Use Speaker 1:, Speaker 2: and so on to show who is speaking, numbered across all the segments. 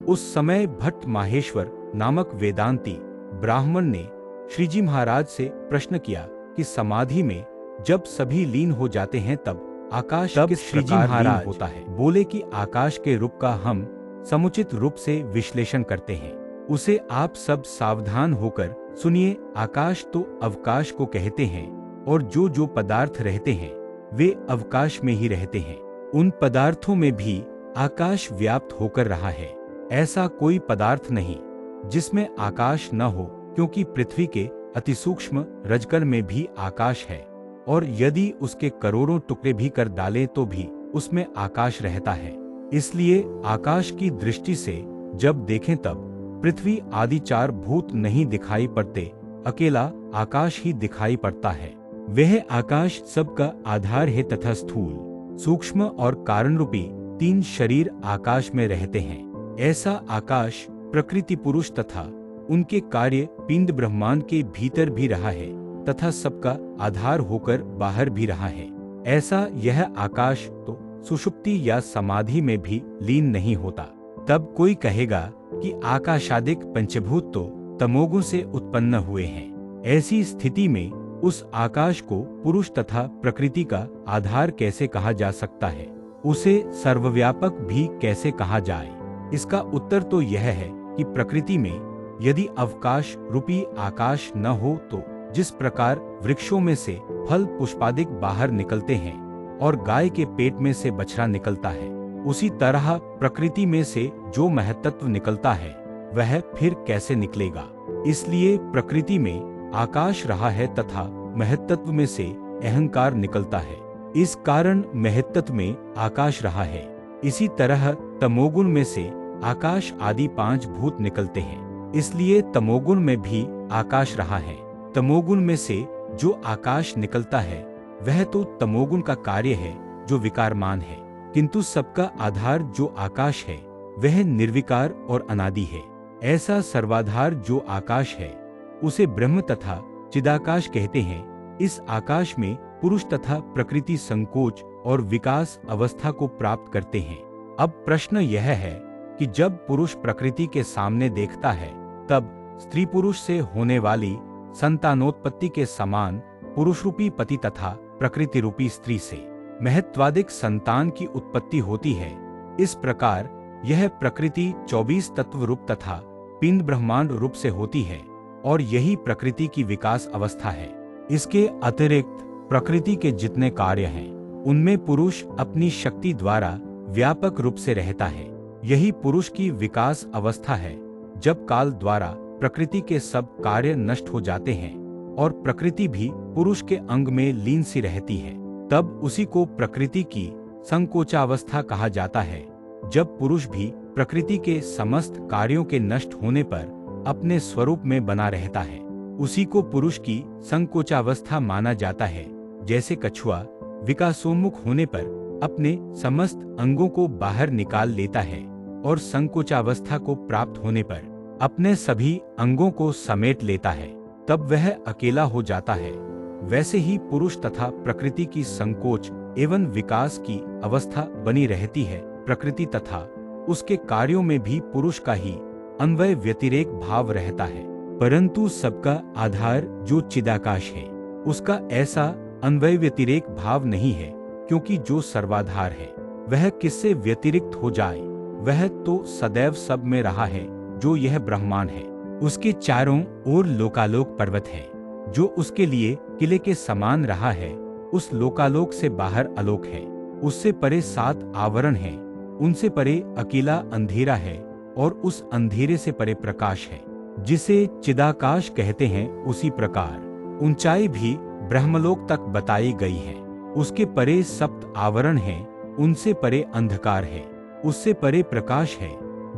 Speaker 1: उस समय भट्ट माहेश्वर नामक वेदांती ब्राह्मण ने श्रीजी महाराज से प्रश्न किया कि समाधि में जब सभी लीन हो जाते हैं तब आकाश किस प्रकार लीन होता है। बोले कि आकाश के रूप का हम समुचित रूप से विश्लेषण करते हैं, उसे आप सब सावधान होकर सुनिए। आकाश तो अवकाश को कहते हैं और जो जो पदार्थ रहते हैं वे अवकाश में ही रहते हैं। उन पदार्थों में भी आकाश व्याप्त होकर रहा है। ऐसा कोई पदार्थ नहीं जिसमें आकाश न हो, क्योंकि पृथ्वी के अतिसूक्ष्म रजकण में भी आकाश है और यदि उसके करोड़ों टुकड़े भी कर डालें तो भी उसमें आकाश रहता है। इसलिए आकाश की दृष्टि से जब देखें तब पृथ्वी आदि चार भूत नहीं दिखाई पड़ते, अकेला आकाश ही दिखाई पड़ता है। वह आकाश सबका आधार है तथा स्थूल, सूक्ष्म और कारण रूपी तीन शरीर आकाश में रहते हैं। ऐसा आकाश प्रकृति पुरुष तथा उनके कार्य पिंड ब्रह्मांड के भीतर भी रहा है तथा सबका आधार होकर बाहर भी रहा है। ऐसा यह आकाश तो सुषुप्ति या समाधि में भी लीन नहीं होता। तब कोई कहेगा कि आकाशादिक पंचभूत तो तमोगुण से उत्पन्न हुए हैं। ऐसी स्थिति में उस आकाश को पुरुष तथा प्रकृति का आधार कैसे कहा जा सकता है, उसे सर्वव्यापक भी कैसे कहा जाए। इसका उत्तर तो यह है कि प्रकृति में यदि अवकाश रूपी आकाश न हो तो जिस प्रकार वृक्षों में से फल पुष्पादिक बाहर निकलते हैं और गाय के पेट में से बछड़ा निकलता है, उसी तरह प्रकृति में से जो महत्त्व निकलता है वह फिर कैसे निकलेगा। इसलिए प्रकृति में आकाश रहा है तथा महत्त्व में से अहंकार निकलता है, इस कारण महत्त्व में आकाश रहा है। इसी तरह तमोगुण में से आकाश आदि पांच भूत निकलते हैं, इसलिए तमोगुण में भी आकाश रहा है। तमोगुण में से जो आकाश निकलता है वह तो तमोगुण का कार्य है जो विकारमान है, किंतु सबका आधार जो आकाश है वह निर्विकार और अनादि है। ऐसा सर्वाधार जो आकाश है उसे ब्रह्म तथा चिदाकाश कहते हैं। इस आकाश में पुरुष तथा प्रकृति संकोच और विकास अवस्था को प्राप्त करते हैं। अब प्रश्न यह है कि जब पुरुष प्रकृति के सामने देखता है तब स्त्री पुरुष से होने वाली संतानोत्पत्ति के समान पुरुष रूपी पति तथा प्रकृति रूपी स्त्री से महत्वाधिक संतान की उत्पत्ति होती है। इस प्रकार यह प्रकृति 24 तत्व रूप तथा पिंड ब्रह्मांड रूप से होती है और यही प्रकृति की विकास अवस्था है। इसके अतिरिक्त प्रकृति के जितने कार्य हैं उनमें पुरुष अपनी शक्ति द्वारा व्यापक रूप से रहता है। यही पुरुष की विकास अवस्था है। जब काल द्वारा प्रकृति के सब कार्य नष्ट हो जाते हैं और प्रकृति भी पुरुष के अंग में लीन सी रहती है, तब उसी को प्रकृति की संकोचावस्था कहा जाता है। जब पुरुष भी प्रकृति के समस्त कार्यों के नष्ट होने पर अपने स्वरूप में बना रहता है, उसी को पुरुष की संकोचावस्था माना जाता है। जैसे कछुआ विकासोन्मुख होने पर अपने समस्त अंगों को बाहर निकाल लेता है और संकोचावस्था को प्राप्त होने पर अपने सभी अंगों को समेट लेता है, तब वह अकेला हो जाता है। वैसे ही पुरुष तथा प्रकृति की संकोच एवं विकास की अवस्था बनी रहती है। प्रकृति तथा उसके कार्यों में भी पुरुष का ही अन्वय व्यतिरेक भाव रहता है, परंतु सबका आधार जो चिदाकाश है उसका ऐसा अन्वय व्यतिरेक भाव नहीं है, क्योंकि जो सर्वाधार है वह किससे व्यतिरिक्त हो जाए। वह तो सदैव सब में रहा है। जो यह ब्रह्मांड है उसके चारों ओर लोकालोक पर्वत है, जो उसके लिए किले के समान रहा है। उस लोकालोक से बाहर आलोक है, उससे परे 7 आवरण हैं, उनसे परे अकेला अंधेरा है और उस अंधेरे से परे प्रकाश है, जिसे चिदाकाश कहते हैं। उसी प्रकार ऊंचाई भी ब्रह्मलोक तक बताई गई है। उसके परे 7 आवरण हैं, उनसे परे अंधकार है, उससे परे प्रकाश है,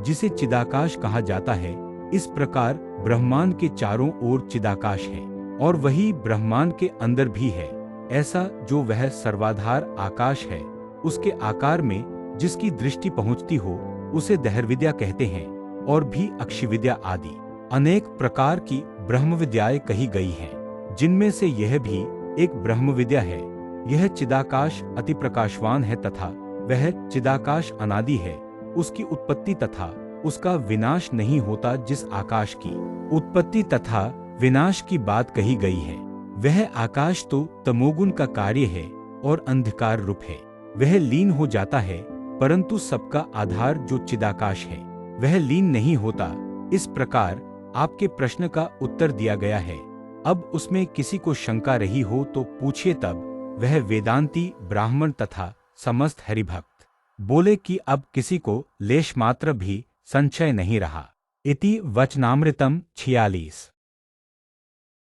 Speaker 1: जिसे चिदाकाश कहा जाता है। इस प्रकार ब्रह्मांड के चारों ओर चिदाकाश है और वही ब्रह्मांड के अंदर भी है। ऐसा जो वह सर्वाधार आकाश है, उसके आकार में जिसकी दृष्टि पहुंचती हो उसे दहर कहते हैं। और भी अक्षि विद्या आदि अनेक प्रकार की ब्रह्म विद्याएं कही गई हैं, जिनमें से यह भी एक ब्रह्म विद्या है। यह चिदाकाश अति प्रकाशवान है तथा वह चिदाकाश अनादि है। उसकी उत्पत्ति तथा उसका विनाश नहीं होता। जिस आकाश की उत्पत्ति तथा विनाश की बात कही गई है, वह आकाश तो तमोगुण का कार्य है और अंधकार रूप है। वह लीन हो जाता है, परंतु सबका आधार जो चिदाकाश है वह लीन नहीं होता। इस प्रकार आपके प्रश्न का उत्तर दिया गया है। अब उसमें किसी को शंका रही हो तो पूछिए। तब वह वेदांती ब्राह्मण तथा समस्त हरिभक्त बोले कि अब किसी को लेश मात्र भी संशय नहीं रहा। इति वचनामृतम 46।